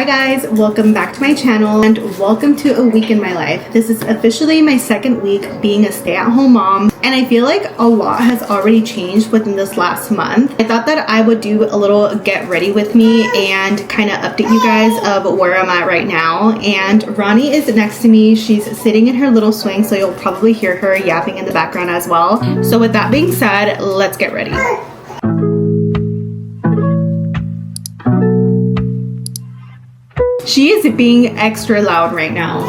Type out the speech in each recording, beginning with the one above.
guys, welcome back to my channel and welcome to a week in my life. This is officially my second week being a stay-at-home mom, and I feel like a lot has already changed within this last month. I thought that I would do a little get ready with me and kind of update you guys of where I'm at right now. And Ronnie is next to me. She's sitting in her little swing, so you'll probably hear her yapping in the background as well. So with that being said, let's get ready. She is being extra loud right now.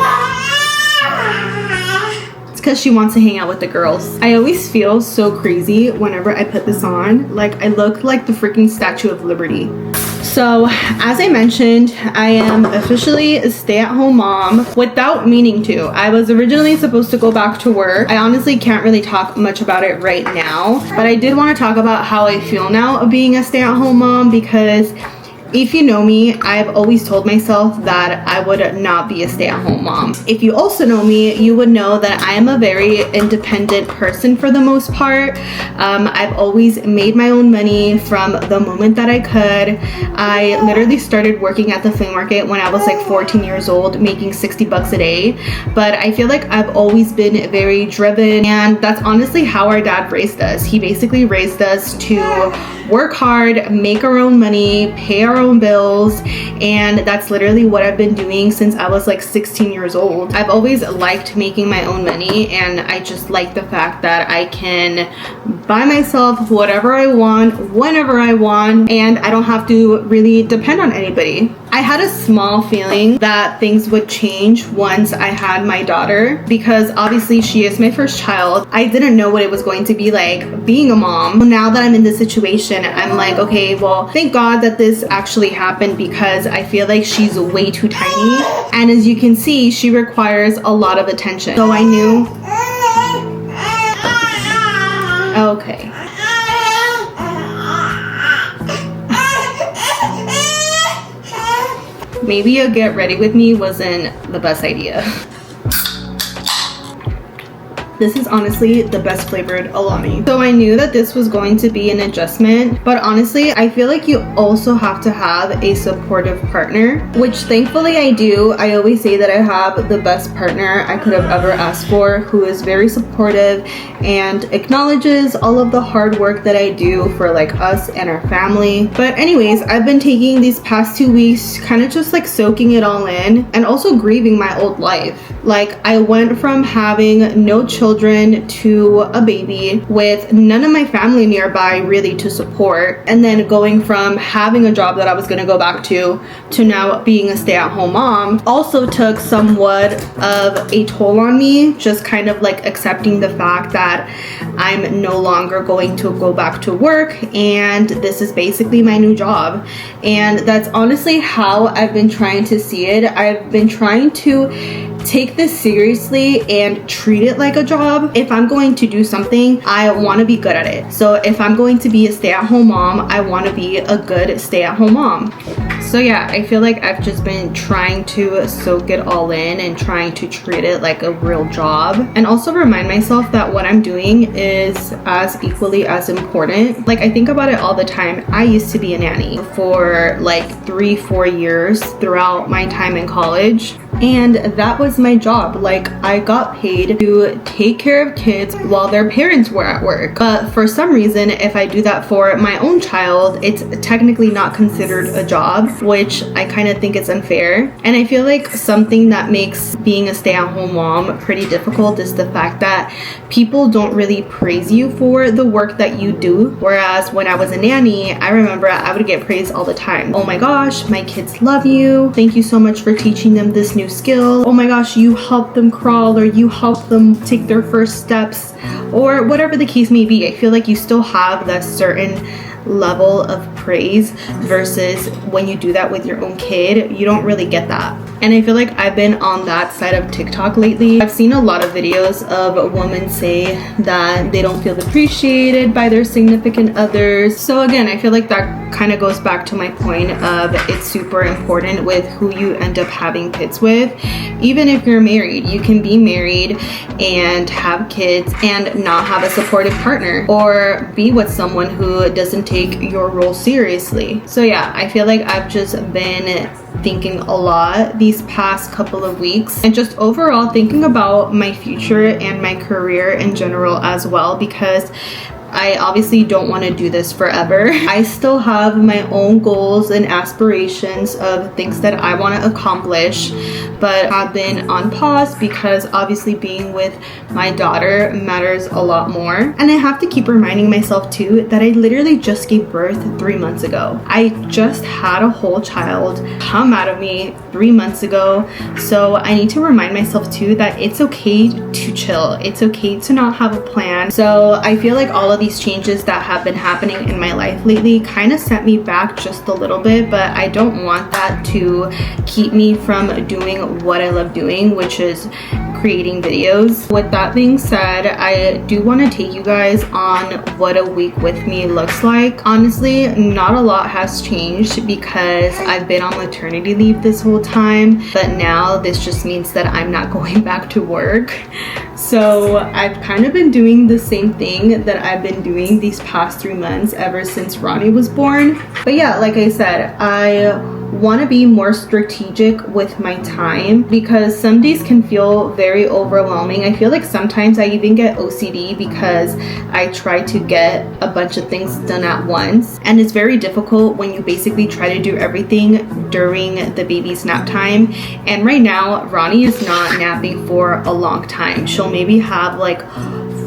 It's because she wants to hang out with the girls. I always feel so crazy whenever I put this on. Like, I look like the freaking Statue of Liberty. So, as I mentioned, I am officially a stay-at-home mom without meaning to. I was originally supposed to go back to work. I honestly can't really talk much about it right now, but I did want to talk about how I feel now of being a stay-at-home mom, because if you know me, I've always told myself that I would not be a stay-at-home mom. If you also know me, you would know that I am a very independent person for the most part. I've always made my own money from the moment that I could. I literally started working at the flea market when I was like 14 years old, making 60 bucks a day. But I feel like I've always been very driven, and that's honestly how our dad raised us. He basically raised us to work hard, make our own money, pay our own bills, and that's literally what I've been doing since I was like 16 years old. I've always liked making my own money, and I just like the fact that I can buy myself whatever I want, whenever I want, and I don't have to really depend on anybody. I had a small feeling that things would change once I had my daughter, because obviously she is my first child. I didn't know what it was going to be like being a mom. Now that I'm in this situation, I'm like, okay, well, thank God that this actually happened, because I feel like she's way too tiny, and as you can see, she requires a lot of attention. So I knew. Okay. Maybe a get ready with me wasn't the best idea. This is honestly the best flavored alani. So I knew that this was going to be an adjustment, but honestly, I feel like you also have to have a supportive partner, which thankfully I do. I always say that I have the best partner I could have ever asked for, who is very supportive and acknowledges all of the hard work that I do for like us and our family. But anyways, I've been taking these past 2 weeks kind of just like soaking it all in, and also grieving my old life. Like, I went from having no children to a baby with none of my family nearby really to support, and then going from having a job that I was going to go back to now being a stay-at-home mom also took somewhat of a toll on me, just kind of like accepting the fact that I'm no longer going to go back to work, and this is basically my new job. And that's honestly how I've been trying to see it. I've been trying to take this seriously and treat it like a job. If I'm going to do something, I want to be good at it. So if I'm going to be a stay-at-home mom, I want to be a good stay-at-home mom. So yeah, I feel like I've just been trying to soak it all in and trying to treat it like a real job, and also remind myself that what I'm doing is as equally as important. Like, I think about it all the time. I used to be a nanny for like 3-4 years throughout my time in college, and that was my job. Like, I got paid to take care of kids while their parents were at work. But for some reason, if I do that for my own child, it's technically not considered a job, which I kind of think is unfair. And I feel like something that makes being a stay-at-home mom pretty difficult is the fact that people don't really praise you for the work that you do. Whereas when I was a nanny, I remember I would get praised all the time. Oh my gosh, my kids love you. Thank you so much for teaching them this new skill. Oh my gosh, you helped them crawl, or you helped them take their first steps, or whatever the case may be. I feel like you still have that certain level of praise, versus when you do that with your own kid, you don't really get that. And I feel like I've been on that side of TikTok lately. I've seen a lot of videos of women say that they don't feel appreciated by their significant others. So again, I feel like that kind of goes back to my point of it's super important with who you end up having kids with. Even if you're married, you can be married and have kids and not have a supportive partner, or be with someone who doesn't take your role seriously. So yeah, I feel like I've just been thinking a lot these past couple of weeks, and just overall thinking about my future and my career in general as well, because I obviously don't want to do this forever. I still have my own goals and aspirations of things that I want to accomplish, but have been on pause because obviously being with my daughter matters a lot more. And I have to keep reminding myself too that I literally just gave birth 3 months ago. I just had a whole child come out of me 3 months ago. So I need to remind myself too that it's okay to chill. It's okay to not have a plan. So I feel like all of these changes that have been happening in my life lately kind of set me back just a little bit, but I don't want that to keep me from doing what I love doing, which is creating videos. With that being said, I do want to take you guys on what a week with me looks like. Honestly, not a lot has changed because I've been on maternity leave this whole time, but now this just means that I'm not going back to work. So I've kind of been doing the same thing that I've been doing these past 3 months ever since Ronnie was born. But yeah, like I said, I want to be more strategic with my time because some days can feel very overwhelming. I feel like sometimes I even get OCD because I try to get a bunch of things done at once, and it's very difficult when you basically try to do everything during the baby's nap time. And right now Ronnie is not napping for a long time. She'll maybe have like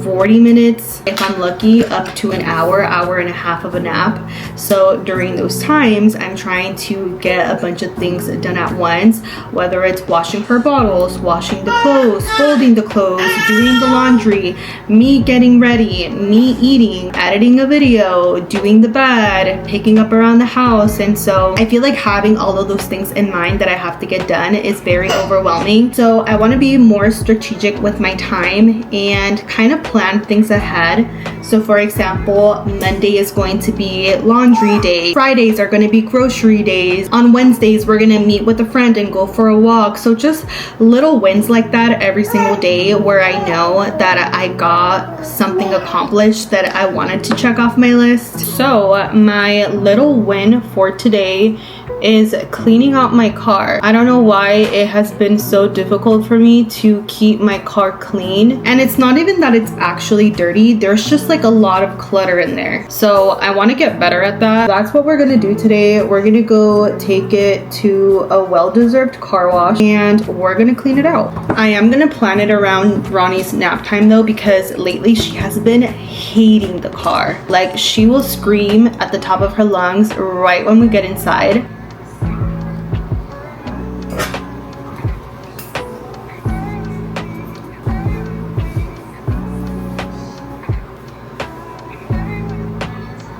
40 minutes, if I'm lucky, up to an hour and a half of a nap. So during those times, I'm trying to get a bunch of things done at once, whether it's washing her bottles, washing the clothes, folding the clothes, doing the laundry, me getting ready, me eating, editing a video, doing the bed, picking up around the house. And so I feel like having all of those things in mind that I have to get done is very overwhelming. So I want to be more strategic with my time and kind of plan things ahead. So for example, Monday is going to be laundry day. Fridays are going to be grocery days. On Wednesdays, we're going to meet with a friend and go for a walk. So just little wins like that every single day where I know that I got something accomplished that I wanted to check off my list. So my little win for today is cleaning out my car. I don't know why it has been so difficult for me to keep my car clean. And it's not even that it's actually dirty. There's just like a lot of clutter in there. So I want to get better at that. That's what we're going to do today. We're going to go take it to a well-deserved car wash and we're going to clean it out. I am going to plan it around Ronnie's nap time though, because lately she has been hating the car. Like she will scream at the top of her lungs right when we get inside.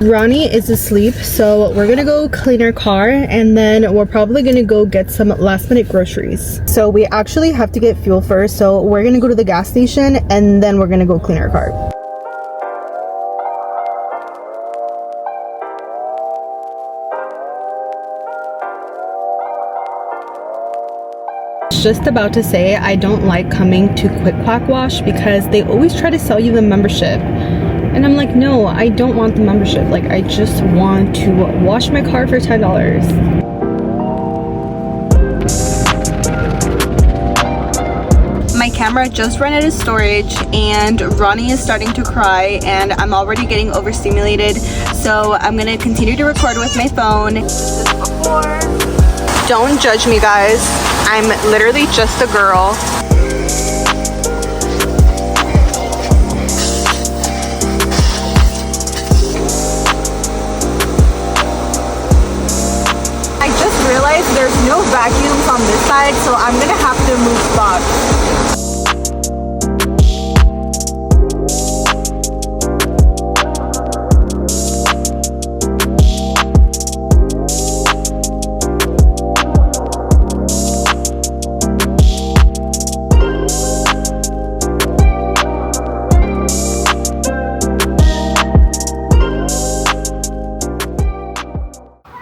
Ronnie is asleep, so we're gonna go clean our car and then we're probably gonna go get some last minute groceries. So we actually have to get fuel first, so we're gonna go to the gas station and then we're gonna go clean our car. Just about to say I don't like coming to Quick Quack Wash because they always try to sell you the membership. And I'm like, no, I don't want the membership. Like, I just want to wash my car for $10. My camera just ran out of storage and Ronnie is starting to cry and I'm already getting overstimulated. So I'm gonna continue to record with my phone. Don't judge me, guys. I'm literally just a girl. There's no vacuums on this side, so I'm gonna have to move spots.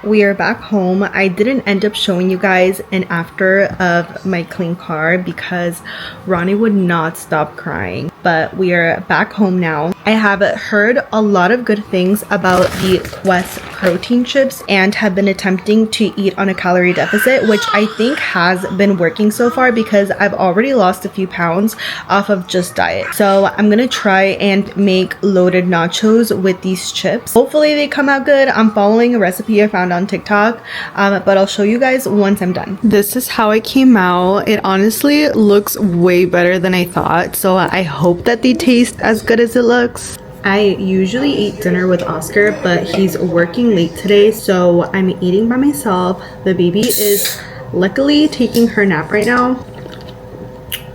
We are back home. I didn't end up showing you guys an after of my clean car because Ronnie would not stop crying. but we are back home now. I have heard a lot of good things about the Quest protein chips and have been attempting to eat on a calorie deficit, which I think has been working so far because I've already lost a few pounds off of just diet. So I'm gonna try and make loaded nachos with these chips. Hopefully they come out good. I'm following a recipe I found on TikTok, but I'll show you guys once I'm done. This is how it came out. It honestly looks way better than I thought, so I hope that they taste as good as it looks. I usually eat dinner with Oscar, but he's working late today, so I'm eating by myself. The baby is luckily taking her nap right now,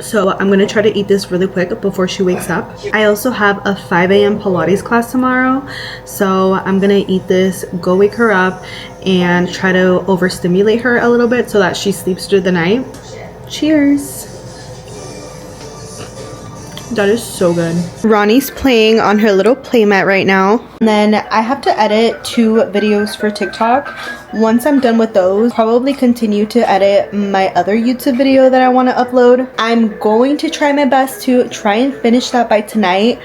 so I'm gonna try to eat this really quick before she wakes up. I also have a 5 a.m. Pilates class tomorrow, so I'm gonna eat this, go wake her up, and try to overstimulate her a little bit so that she sleeps through the night. Cheers. That is so good. Ronnie's playing on her little playmat right now. And then I have to edit 2 videos for TikTok. Once I'm done with those, probably continue to edit my other YouTube video that I want to upload. I'm going to try my best to try and finish that by tonight.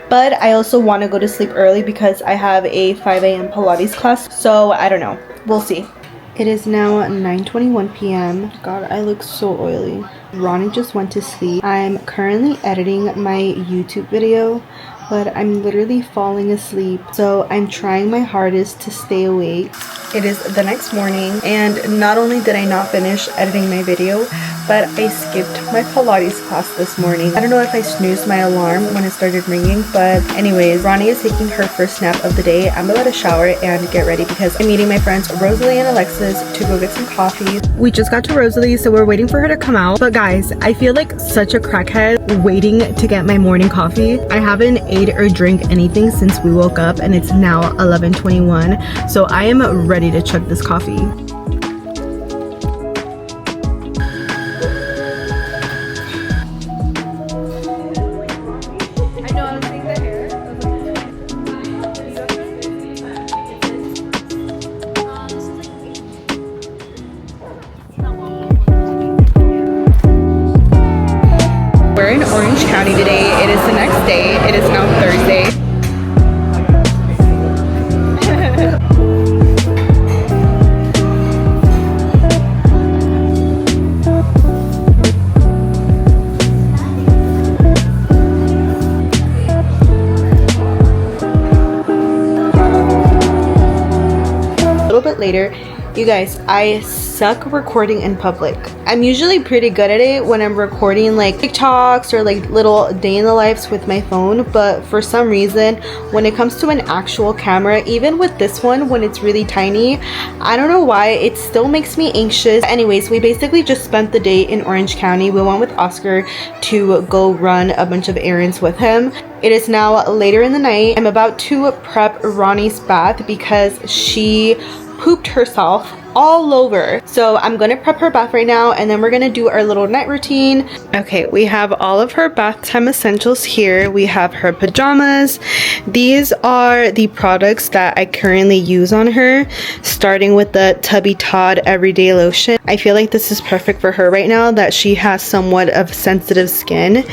But I also want to go to sleep early because I have a 5 a.m. Pilates class. So I don't know. We'll see. It is now 9:21 p.m. God, I look so oily. Ronnie just went to sleep. I'm currently editing my YouTube video, but I'm literally falling asleep. So I'm trying my hardest to stay awake. It is the next morning, and not only did I not finish editing my video, but I skipped my Pilates class this morning. I don't know if I snoozed my alarm when it started ringing, but anyways, Ronnie is taking her first nap of the day. I'm about to shower and get ready because I'm meeting my friends Rosalie and Alexis to go get some coffee. We just got to Rosalie, so we're waiting for her to come out. But guys, I feel like such a crackhead waiting to get my morning coffee. I haven't ate or drank anything since we woke up, and it's now 11:21, so I am ready to chug this coffee. We're in Orange County today. It is the next day. It is now Thursday. A little bit later, you guys, I suck recording in public. I'm usually pretty good at it when I'm recording like TikToks or like little day in the lives with my phone, but for some reason when it comes to an actual camera, even with this one when it's really tiny, I don't know why, it still makes me anxious. Anyways, we basically just spent the day in Orange County. We went with Oscar to go run a bunch of errands with him. It is now later in the night. I'm about to prep Ronnie's bath because she pooped herself all over. So I'm gonna prep her bath right now, and then we're gonna do our little night routine. Okay, we have all of her bath time essentials here. We have her pajamas. These are the products that I currently use on her, starting with the Tubby Todd Everyday Lotion. I feel like this is perfect for her right now that she has somewhat of sensitive skin.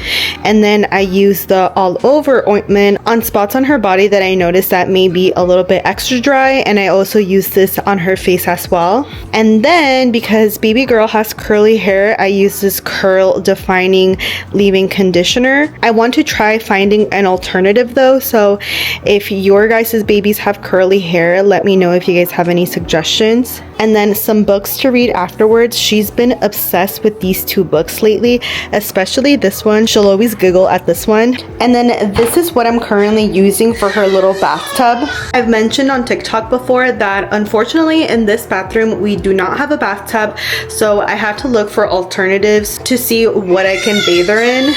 And then I use the all over ointment on spots on her body that I noticed that may be a little bit extra dry, and I also use this on her face as well. And then because baby girl has curly hair, I use this curl defining leave-in conditioner. I want to try finding an alternative though, so if your guys' babies have curly hair, let me know if you guys have any suggestions. And then some books to read afterwards. She's been obsessed with these 2 books lately, especially this one. She'll always giggle at this one. And then this is what I'm currently using for her little bathtub. I've mentioned on TikTok before that unfortunately in this bathroom we do not have a bathtub, so I had to look for alternatives to see what I can bathe her in.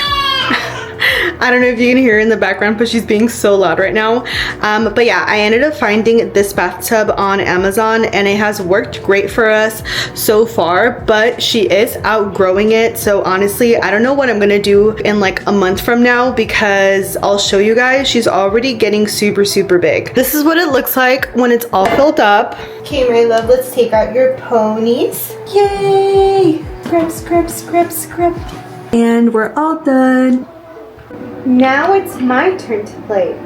I don't know if you can hear her in the background, but she's being so loud right now. But yeah, I ended up finding this bathtub on Amazon, and it has worked great for us so far, but she is outgrowing it. So honestly, I don't know what I'm gonna do in like a month from now, because I'll show you guys, she's already getting super big. This is what it looks like when it's all filled up. Okay, my love, let's take out your ponies. Yay! Scrub. And we're all done. Now it's my turn to play.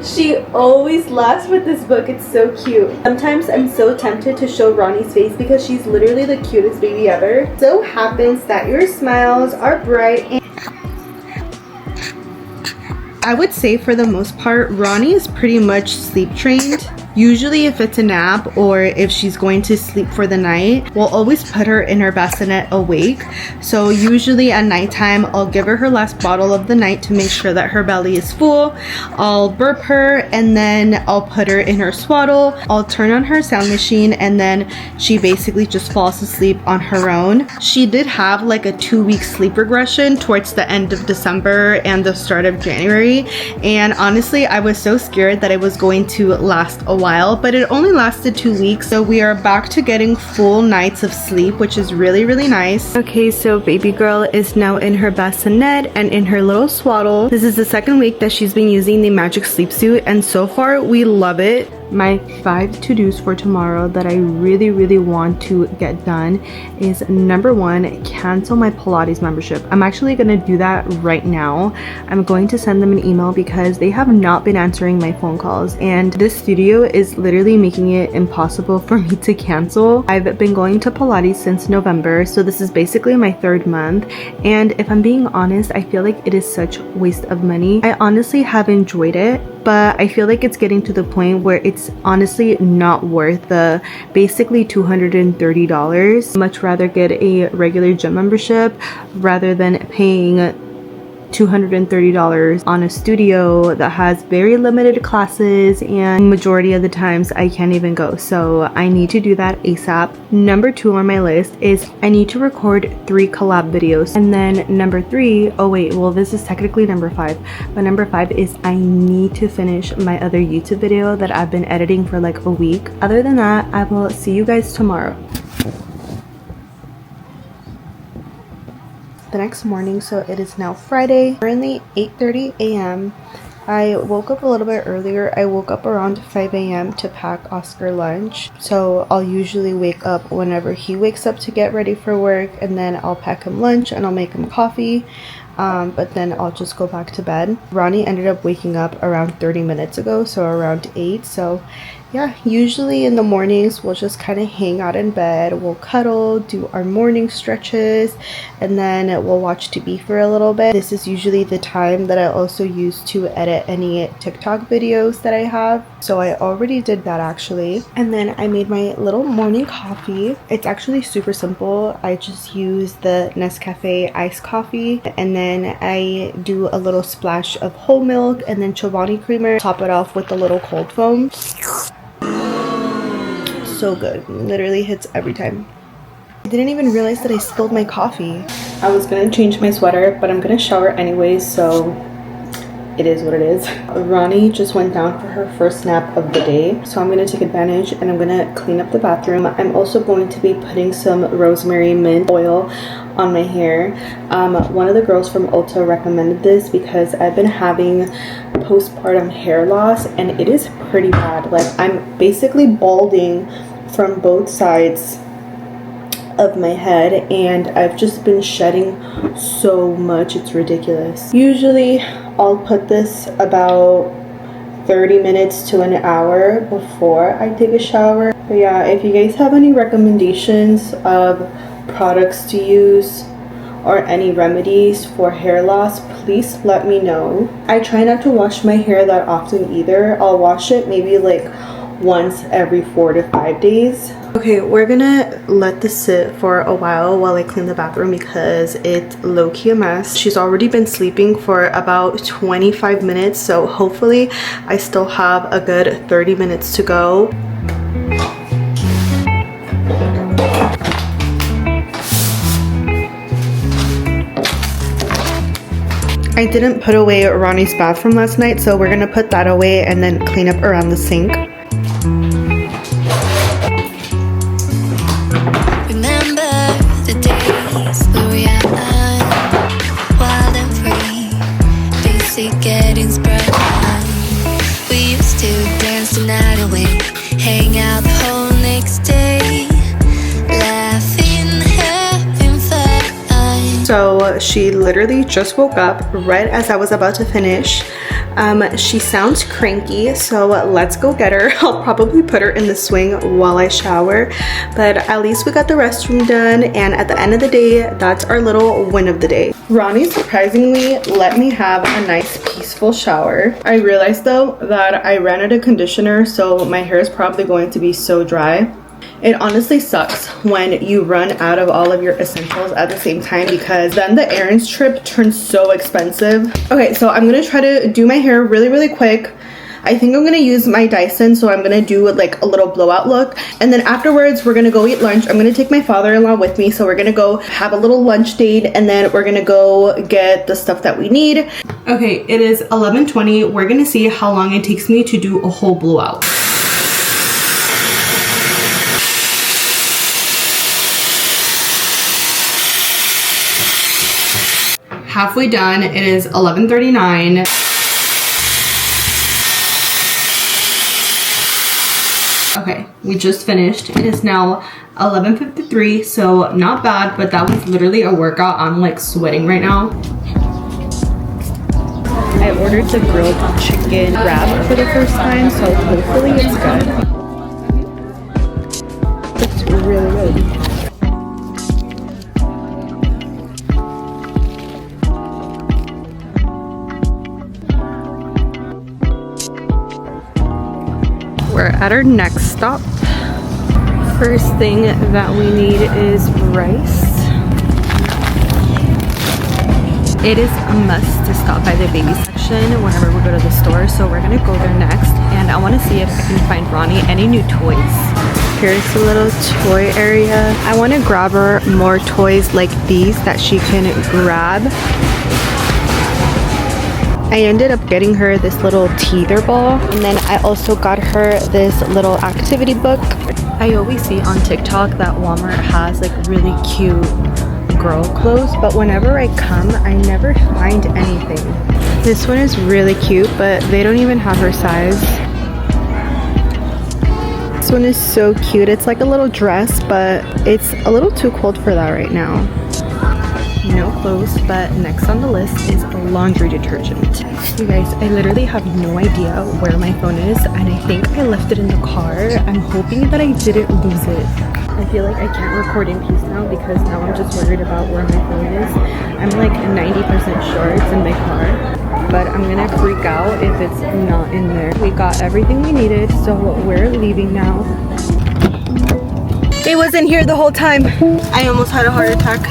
She always laughs with this book. It's so cute. Sometimes I'm so tempted to show Ronnie's face because she's literally the cutest baby ever. So happens that your smiles are bright and I would say for the most part, Ronnie is pretty much sleep trained. Usually if it's a nap or if she's going to sleep for the night, we'll always put her in her bassinet awake. So usually at nighttime, I'll give her her last bottle of the night to make sure that her belly is full. I'll burp her and then I'll put her in her swaddle. I'll turn on her sound machine and then she basically just falls asleep on her own. She did have like a 2-week sleep regression towards the end of December and the start of January. And honestly, I was so scared that it was going to last a while, but it only lasted 2 weeks, so we are back to getting full nights of sleep, which is really, really nice. Okay, so baby girl is now in her bassinet and in her little swaddle. This is the 2nd week that she's been using the magic sleep suit, and so far we love it. My 5 to-dos for tomorrow that I really, really want to get done is number 1, cancel my Pilates membership. I'm actually going to do that right now. I'm going to send them an email because they have not been answering my phone calls, and this studio is literally making it impossible for me to cancel. I've been going to Pilates since November, so this is basically my 3rd month, and if I'm being honest, I feel like it is such a waste of money. I honestly have enjoyed it, but I feel like it's getting to the point where it's honestly not worth the basically $230. Much rather get a regular gym membership rather than paying $230 on a studio that has very limited classes, and majority of the times I can't even go. So I need to do that ASAP. Number 2 on my list is I need to record 3 collab videos. And then number 3, oh wait, well this is technically number 5, but number 5 is I need to finish my other YouTube video that I've been editing for like a week. Other than that, I will see you guys tomorrow. The next morning, so it is now Friday, currently 8:30 a.m. I woke up a little bit earlier. I woke up around 5 a.m. to pack Oscar lunch. So I'll usually wake up whenever he wakes up to get ready for work, and then I'll pack him lunch and I'll make him coffee. But then I'll just go back to bed. Ronnie ended up waking up around 30 minutes ago, so around 8. So yeah, usually in the mornings we'll just kind of hang out in bed, we'll cuddle, do our morning stretches, and then we'll watch TV for a little bit. This is usually the time that I also use to edit any TikTok videos that I have, so I already did that actually. And then I made my little morning coffee. It's actually super simple. I just use the Nescafe iced coffee, and then I do a little splash of whole milk and then Chobani creamer, top it off with a little cold foam. So good, literally hits every time. I didn't even realize that I spilled my coffee. I was gonna change my sweater, but I'm gonna shower anyways, so it is what it is. Ronnie just went down for her first nap of the day, so I'm gonna take advantage and I'm gonna clean up the bathroom. I'm also going to be putting some rosemary mint oil on my hair. One of the girls from Ulta recommended this because I've been having postpartum hair loss and it is pretty bad. Like, I'm basically balding from both sides of my head and I've just been shedding so much, it's ridiculous. Usually I'll put this about 30 minutes to an hour before I take a shower. But yeah, if you guys have any recommendations of products to use or any remedies for hair loss, please let me know. I try not to wash my hair that often either. I'll wash it maybe like once every 4 to 5 days. Okay, we're gonna let this sit for a while I clean the bathroom because it's low-key a mess. She's already been sleeping for about 25 minutes, so hopefully I still have a good 30 minutes to go. I didn't put away Ronnie's bathroom last night, so we're gonna put that away and then clean up around the sink. Remember the days where we are wild and free, basic getting spread out. We used to dance the night away, hang out the whole next day, laughing, having fun. So she literally just woke up right as I was about to finish. She sounds cranky, so let's go get her. I'll probably put her in the swing while I shower, but at least we got the restroom done, and at the end of the day, that's our little win of the day. Ronnie surprisingly let me have a nice peaceful shower. I realized though that I ran out of conditioner, so my hair is probably going to be so dry. It honestly sucks when you run out of all of your essentials at the same time, because then the errands trip turns so expensive. Okay, so I'm gonna try to do my hair really quick. I think I'm gonna use my Dyson, so I'm gonna do like a little blowout look, and then afterwards we're gonna go eat lunch. I'm gonna take my father-in-law with me, so we're gonna go have a little lunch date, and then we're gonna go get the stuff that we need. Okay, it is 11:20. We're gonna see how long it takes me to do a whole blowout. Halfway done. It is 11:39. Okay, we just finished. It is now 11:53, so not bad, but that was literally a workout. I'm like sweating right now. I ordered the grilled chicken wrap for the first time, so hopefully it's good. It's really good. We're at our next stop. First thing that we need is rice. It is a must to stop by the baby section whenever we go to the store, so we're gonna go there next, and I want to see if I can find Ronnie any new toys. Here's the little toy area. I want to grab her more toys like these that she can grab. I ended up getting her this little teether ball, and then I also got her this little activity book. I always see on TikTok that Walmart has like really cute girl clothes, but whenever I come, I never find anything. This one is really cute, but they don't even have her size. This one is so cute. It's like a little dress, but it's a little too cold for that right now. No clothes, but next on the list is laundry detergent. You guys, I literally have no idea where my phone is, and I think I left it in the car. I'm hoping that I didn't lose it. I feel like I can't record in peace now, because now I'm just worried about where my phone is. I'm like 90% sure it's in my car, but I'm gonna freak out if it's not in there. We got everything we needed, so we're leaving now. It was in here the whole time. I almost had a heart attack.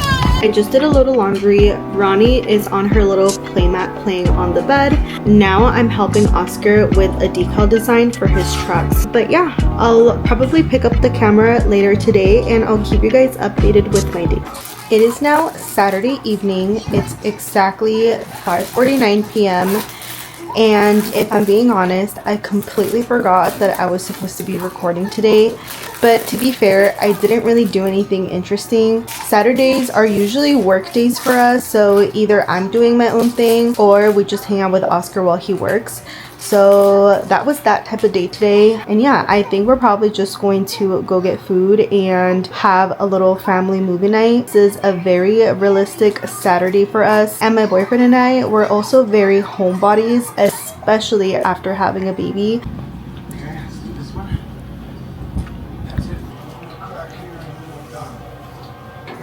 I just did a load of laundry. Ronnie is on her little playmat playing on the bed. Now I'm helping Oscar with a decal design for his trucks. But yeah, I'll probably pick up the camera later today, and I'll keep you guys updated with my day. It is now Saturday evening. It's exactly 5:49 p.m. And if I'm being honest, I completely forgot that I was supposed to be recording today. But to be fair, I didn't really do anything interesting. Saturdays are usually work days for us, so either I'm doing my own thing or we just hang out with Oscar while he works. So that was that type of day today. And yeah, I think we're probably just going to go get food and have a little family movie night. This is a very realistic Saturday for us. And my boyfriend and I were also very homebodies, especially after having a baby.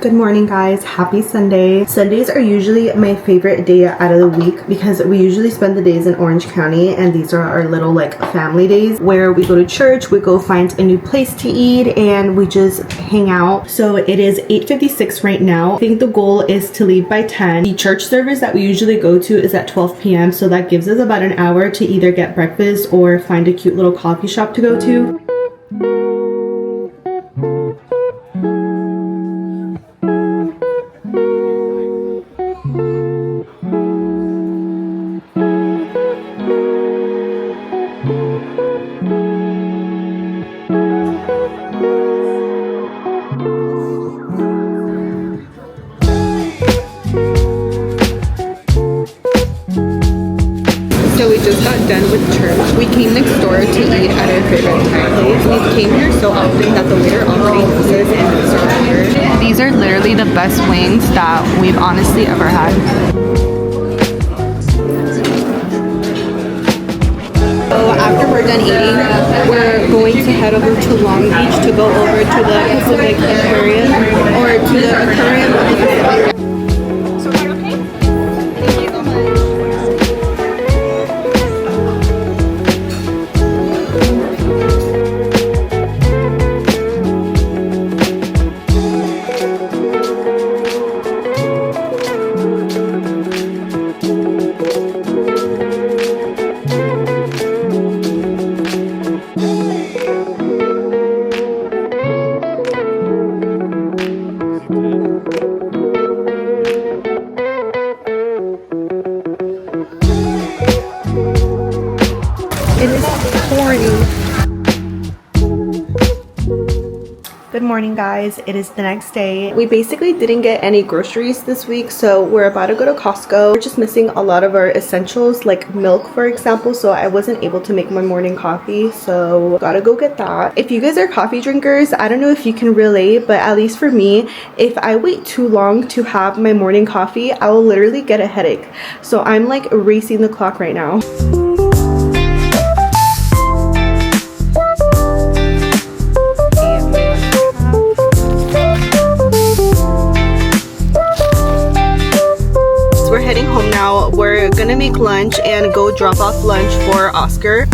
Good morning, guys. Happy Sunday. Sundays are usually my favorite day out of the week because we usually spend the days in Orange County, and these are our little like family days where we go to church, we go find a new place to eat, and we just hang out. So it is 8:56 right now. I think the goal is to leave by 10. The church service that we usually go to is at 12 p.m. So that gives us about an hour to either get breakfast or find a cute little coffee shop to go to. just got done with church. We came next door to eat at our favorite Thai place. We came here so often that the waiter already knows us and it's our order. These are literally the best wings that we've honestly ever had. So after we're done eating, we're going to head over to Long Beach to go over to the Pacific Aquarium or to the Aquarium of the Pacific. It is pouring. Good morning, guys. It is the next day. We basically didn't get any groceries this week, so we're about to go to Costco. We're just missing a lot of our essentials, like milk, for example, so I wasn't able to make my morning coffee, so gotta go get that. If you guys are coffee drinkers, I don't know if you can relate, but at least for me, if I wait too long to have my morning coffee, I will literally get a headache. So I'm like racing the clock right now. We're heading home now. We're gonna make lunch and go drop off lunch for Oscar.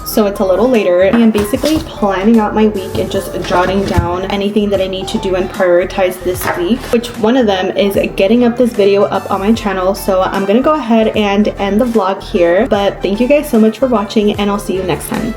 So it's a little later. I am basically planning out my week and just jotting down anything that I need to do and prioritize this week, which one of them is getting up this video up on my channel. So I'm gonna go ahead and end the vlog here, but thank you guys so much for watching and I'll see you next time.